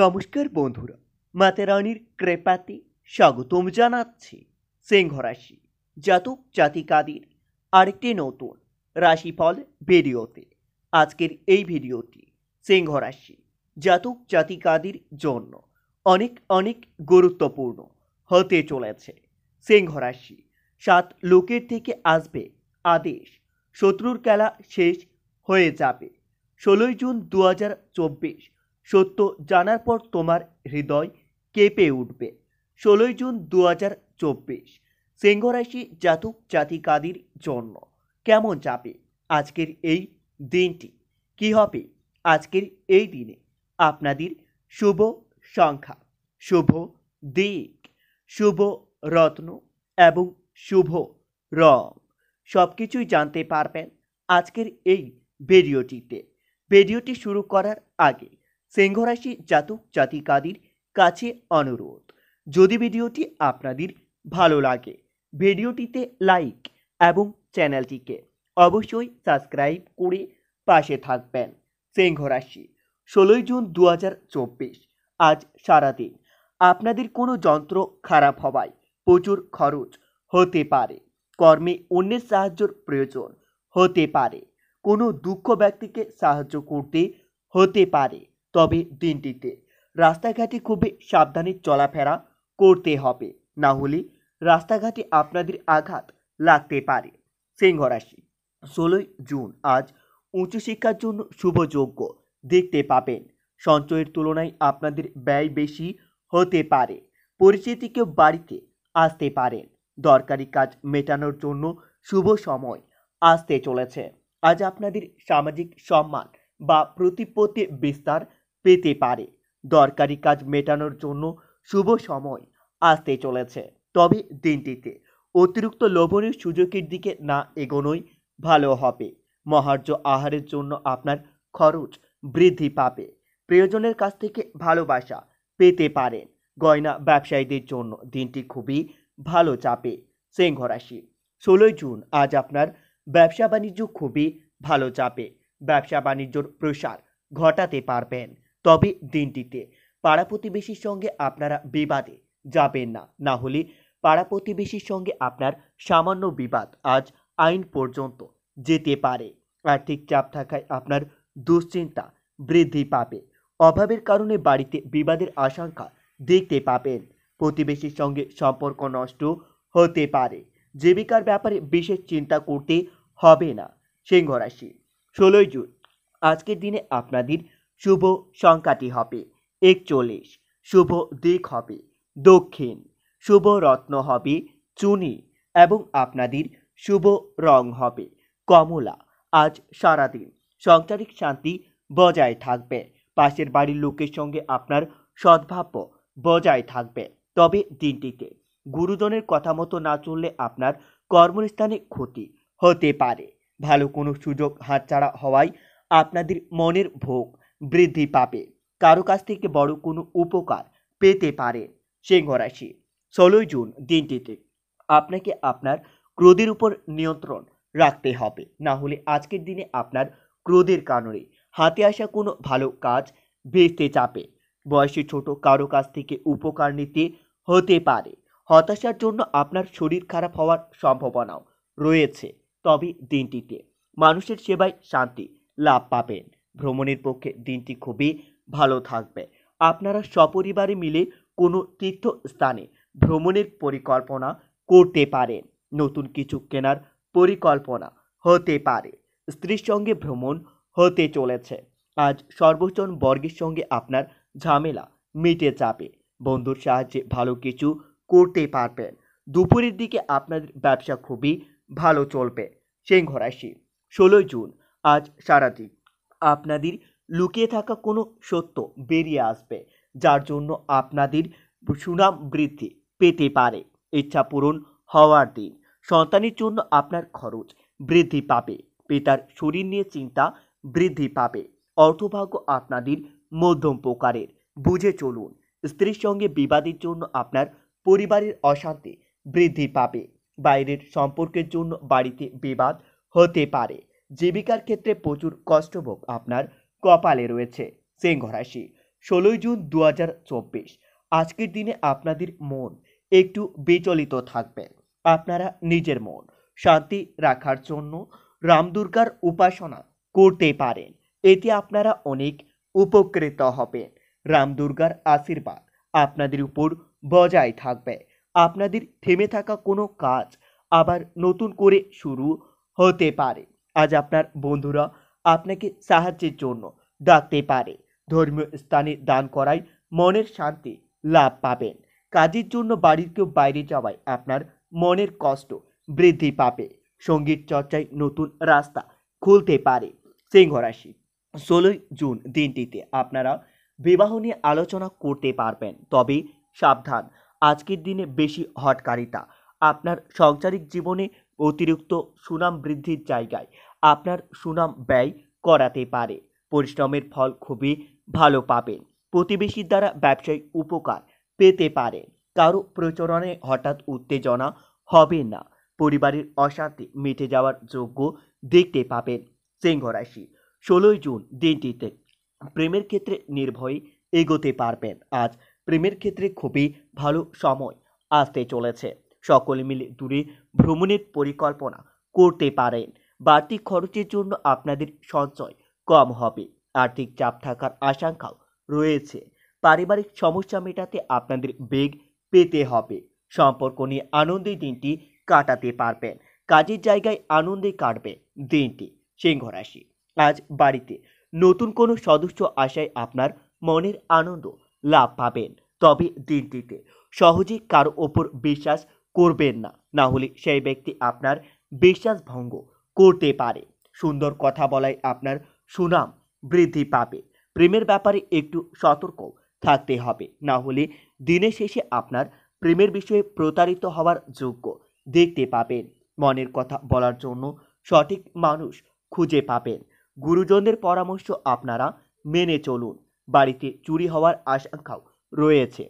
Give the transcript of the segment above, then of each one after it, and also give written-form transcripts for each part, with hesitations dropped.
নমস্কার বন্ধুরা, মাতারানির কৃপাতে স্বাগতম জানাচ্ছি সিংহ রাশি জাতক জাতিকাদের আরেকটি নতুন রাশিফল ভিডিওতে। আজকের এই ভিডিওটি সিংহ রাশি জাতক জাতিকাদের জন্য অনেক অনেক গুরুত্বপূর্ণ হতে চলেছে। সিংহ রাশি 7 লোকের থেকে আসবে আদেশ, শত্রুর খেলা শেষ হয়ে যাবে। 16 জুন 2024 সত্য জানার পর তোমার হৃদয় কেঁপে উঠবে। 16 জুন 2024 সিংহ রাশি জাতক জাতিকাদের জন্য কেমন যাবে আজকের এই দিনটি? কি হবে আজকের এই দিনে আপনাদের শুভ সংখ্যা, শুভ দিক, শুভ রত্ন এবং শুভ রং সবকিছুই জানতে পারবেন আজকের এই ভিডিওটিতে। ভিডিওটি শুরু করার আগে সিংহ রাশি জাতক জাতিকাদের কাছে অনুরোধ, যদি ভিডিওটি আপনাদের ভালো লাগে ভিডিওটিতে লাইক এবং চ্যানেলটিকে অবশ্যই সাবস্ক্রাইব করে পাশে থাকবেন। সিংহ রাশি 16 জুন 2024 আজ সারাদিন আপনাদের কোনো যন্ত্র খারাপ হওয়ায় প্রচুর খরচ হতে পারে। কর্মে অন্যের সাহায্যের প্রয়োজন হতে পারে। কোনো দুঃখ ব্যক্তিকে সাহায্য করতে হতে পারে। তবে দিনটিতে রাস্তাঘাটে খুবই সাবধানে চলাফেরা করতে হবে, না হলে রাস্তাঘাটে আপনাদের আঘাত লাগতে পারে। সিংহ রাশি 16 জুন আজ উচ্চশিক্ষার জন্য শুভযোগ্য দেখতে পাবেন। সঞ্চয়ের তুলনায় আপনাদের ব্যয় বেশি হতে পারে। পরিচিতি কেউ বাড়িতে আসতে পারেন। দরকারি কাজ মেটানোর জন্য শুভ সময় আসতে চলেছে। আজ আপনাদের সামাজিক সম্মান বা প্রতিপত্তি বিস্তার পেতে পারে। দরকারি কাজ মেটানোর জন্য শুভ সময় আসতে চলেছে। তবে দিনটিতে অতিরিক্ত লোভনীয় সুযোগের দিকে না এগোনোই ভালো হবে। মহার্ঘ আহারের জন্য আপনার খরচ বৃদ্ধি পাবে। প্রিয়জনের কাছ থেকে ভালোবাসা পেতে পারেন। গয়না ব্যবসায়ীদের জন্য দিনটি খুবই ভালো যাবে। সিংহ রাশি 16 জুন আজ আপনার ব্যবসা বাণিজ্য খুবই ভালো যাবে। ব্যবসা বাণিজ্যর প্রসার ঘটাতে পারবেন। তবে দিনটিতে পাড়া প্রতিবেশীর সঙ্গে আপনারা বিবাদে যাবেন না, না হলে পাড়া প্রতিবেশীর সঙ্গে আপনার সামান্য বিবাদ আজ আইন পর্যন্ত যেতে পারে। আর্থিক চাপ থাকায় আপনার দুশ্চিন্তা বৃদ্ধি পাবে। অভাবের কারণে বাড়িতে বিবাদের আশঙ্কা দেখতে পাবেন। প্রতিবেশীর সঙ্গে সম্পর্ক নষ্ট হতে পারে। জীবিকার ব্যাপারে বিশেষ চিন্তা করতে হবে না। সিংহ রাশি 16 জুন আজকের দিনে আপনাদের শুভ সংখ্যাটি হবে 41, শুভ দিক হবে দক্ষিণ, শুভ রত্ন হবে চুনি এবং আপনাদের শুভ রং হবে কমলা। আজ সারাদিন সাংসারিক শান্তি বজায় থাকবে। পাশের বাড়ির লোকের সঙ্গে আপনার সদ্ভাব্য বজায় থাকবে। তবে দিনটিতে গুরুজনের কথা মতো না চললে আপনার কর্মস্থানে ক্ষতি হতে পারে। ভালো কোনো সুযোগ হাতছাড়া হওয়ায় আপনাদের মনের ভোগ বৃদ্ধি পাবে। কারো কাছ থেকে বড় কোনো উপকার পেতে পারেন। সিংহ রাশি 16 জুন দিনটিতে আপনাকে আপনার ক্রোধের উপর নিয়ন্ত্রণ রাখতে হবে, না হলে আজকের দিনে আপনার ক্রোধের কারণে হাতে আসা কোনো ভালো কাজ ভেস্তে যাবে। বয়সে ছোট কারো কাছ থেকে উপকার নিতে হতে পারে। হতাশার জন্য আপনার শরীর খারাপ হওয়ার সম্ভাবনাও রয়েছে। তবে দিনটিতে মানুষের সেবায় শান্তি লাভ পাবেন। ভ্রমণের পক্ষে দিনটি খুবই ভালো থাকবে। আপনারা সপরিবারে মিলে কোনো তীর্থস্থানে ভ্রমণের পরিকল্পনা করতে পারেন। নতুন কিছু কেনার পরিকল্পনা হতে পারে। স্ত্রীর সঙ্গে ভ্রমণ হতে চলেছে। আজ সর্বজন বর্গের সঙ্গে আপনার ঝামেলা মিটে যাবে। বন্ধুর সাহায্যে ভালো কিছু করতে পারবেন। দুপুরের দিকে আপনাদের ব্যবসা খুবই ভালো চলবে। সিংহ রাশি 16 জুন আজ সারাদিন আপনাদের লুকিয়ে থাকা কোনো সত্য বেরিয়ে আসবে, যার জন্য আপনাদের সুনাম বৃদ্ধি পেতে পারে। ইচ্ছা পূরণ হওয়ার দিন। সন্তানের জন্য আপনার খরচ বৃদ্ধি পাবে। পিতার শরীর নিয়ে চিন্তা বৃদ্ধি পাবে। অর্থভাগ্য আপনাদের মধ্যম প্রকারের, বুঝে চলুন। স্ত্রীর সঙ্গে বিবাদের জন্য আপনার পরিবারের অশান্তি বৃদ্ধি পাবে। বাইরের সম্পর্কের জন্য বাড়িতে বিবাদ হতে পারে। জীবিকার ক্ষেত্রে প্রচুর কষ্টভোগ আপনার কপালে রয়েছে। সিংহ রাশি 16 জুন 2024। আজকের দিনে আপনাদের মন একটু বিচলিত থাকবে। আপনারা নিজের মন শান্তি রাখার জন্য রাম দুর্গার উপাসনা করতে পারেন। এতে আপনারা অনেক উপকৃত হবেন। রাম দুর্গার আশীর্বাদ আপনাদের উপর বজায় থাকবে। আপনাদের থেমে থাকা কোনো কাজ আবার নতুন করে শুরু হতে পারে। আজ আপনার বন্ধুরা আপনাকে সাহায্যের জন্য ডাকতে পারে। ধর্মীয় স্থানে দান করায় মনের শান্তি লাভ পাবেন। কাজের জন্য বাড়ির কেউ বাইরে যাওয়ায় আপনার মনের কষ্ট বৃদ্ধি পাবে। সঙ্গীত চর্চায় নতুন রাস্তা খুলতে পারে। সিংহ রাশি, 16 জুন দিনটিতে আপনারা বিবাহ নিয়ে আলোচনা করতে পারবেন, তবে সাবধান। আজকের দিনে বেশি হঠকারিতা আপনার সাংসারিক জীবনে অতিরিক্ত সুনাম বৃদ্ধির জায়গায় আপনার সুনাম ব্যয় করাতে পারে। পরিশ্রমের ফল খুবই ভালো পাবেন। প্রতিবেশীর দ্বারা ব্যবসায়িক উপকার পেতে পারেন। কারো প্রচলনে হঠাৎ উত্তেজনা হবে না। পরিবারের অশান্তি মিটে যাওয়ার যোগ্য দেখতে পাবেন। সিংহ রাশি, 16 জুন দিনটিতে প্রেমের ক্ষেত্রে নির্ভয়ে এগোতে পারবেন। আজ প্রেমের ক্ষেত্রে খুবই ভালো সময় আসতে চলেছে। সকলে মিলে দূরে ভ্রমণের পরিকল্পনা করতে পারেন। বাড়তি খরচের জন্য আপনাদের সঞ্চয় কম হবে। আর্থিক চাপ থাকার আশঙ্কাও রয়েছে। পারিবারিক সমস্যা মেটাতে আপনাদের বেগ পেতে হবে। সম্পর্ক নিয়ে আনন্দের দিনটি কাটাতে পারবেন। কাজের জায়গায় আনন্দে কাটবে দিনটি। সিংহ রাশি, আজ বাড়িতে নতুন কোনো সদস্য আসায় আপনার মনের আনন্দ লাভ পাবেন। তবে দিনটিতে সহজে কারো ওপর বিশ্বাস করবেন না, না হলে সেই ব্যক্তি আপনার বিশ্বাস ভঙ্গ করতে পারে। সুন্দর কথা বলায় আপনার সুনাম বৃদ্ধি পাবে। প্রেমের ব্যাপারে একটু সতর্ক থাকতে হবে, না হলে দিনের শেষে আপনার প্রেমের বিষয়ে প্রতারিত হওয়ার যোগ্য দেখতে পাবেন। মনের কথা বলার জন্য সঠিক মানুষ খুঁজে পাবেন। গুরুজনদের পরামর্শ আপনারা মেনে চলুন। বাড়িতে চুরি হওয়ার আশঙ্কাও রয়েছে।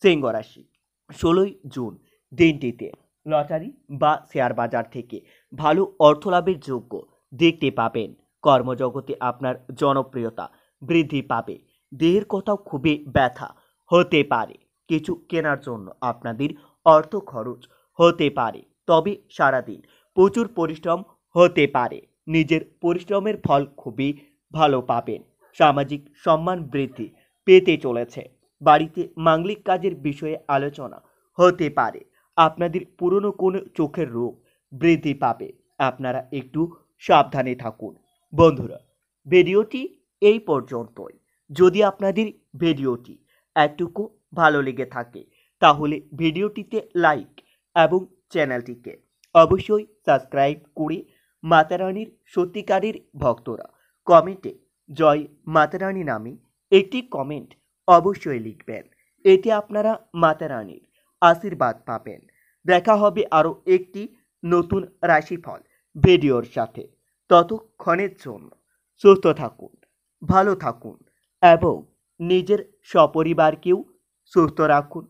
সিংহ রাশি, 16 জুন দিনটিতে লটারি বা শেয়ার বাজার থেকে ভালো অর্থ লাভের যোগ্য দেখতে পাবেন। কর্মজগতে আপনার জনপ্রিয়তা বৃদ্ধি পাবে। দেহের কোথাও খুবই ব্যথা হতে পারে। কিছু কেনার জন্য আপনাদের অর্থ খরচ হতে পারে, তবে সারাদিন প্রচুর পরিশ্রম হতে পারে। নিজের পরিশ্রমের ফল খুবই ভালো পাবেন। সামাজিক সম্মান বৃদ্ধি পেতে চলেছে। বাড়িতে মাঙ্গলিক কাজের বিষয়ে আলোচনা হতে পারে। আপনাদের পুরনো কোনো চোখের রোগ বৃদ্ধি পাবে। আপনারা একটু সাবধানে থাকুন। বন্ধুরা, ভিডিওটি এই পর্যন্তই। যদি আপনাদের ভিডিওটি একটুকু ভালো লেগে থাকে তাহলে ভিডিওটিতে লাইক এবং চ্যানেলটিকে অবশ্যই সাবস্ক্রাইব করে মাতারানীর সত্যিকারের ভক্তরা কমেন্টে জয় মাতারানী নামে একটি কমেন্ট অবশ্যই লিখবেন। এতে আপনারা মাতারানীর আশীর্বাদ পাবেন। দেখা হবে আরও একটি নতুন রাশিফল ভিডিওর সাথে। ততক্ষণের জন্য সুস্থ থাকুন, ভালো থাকুন এবং নিজের সপরিবারকেও সুস্থ রাখুন।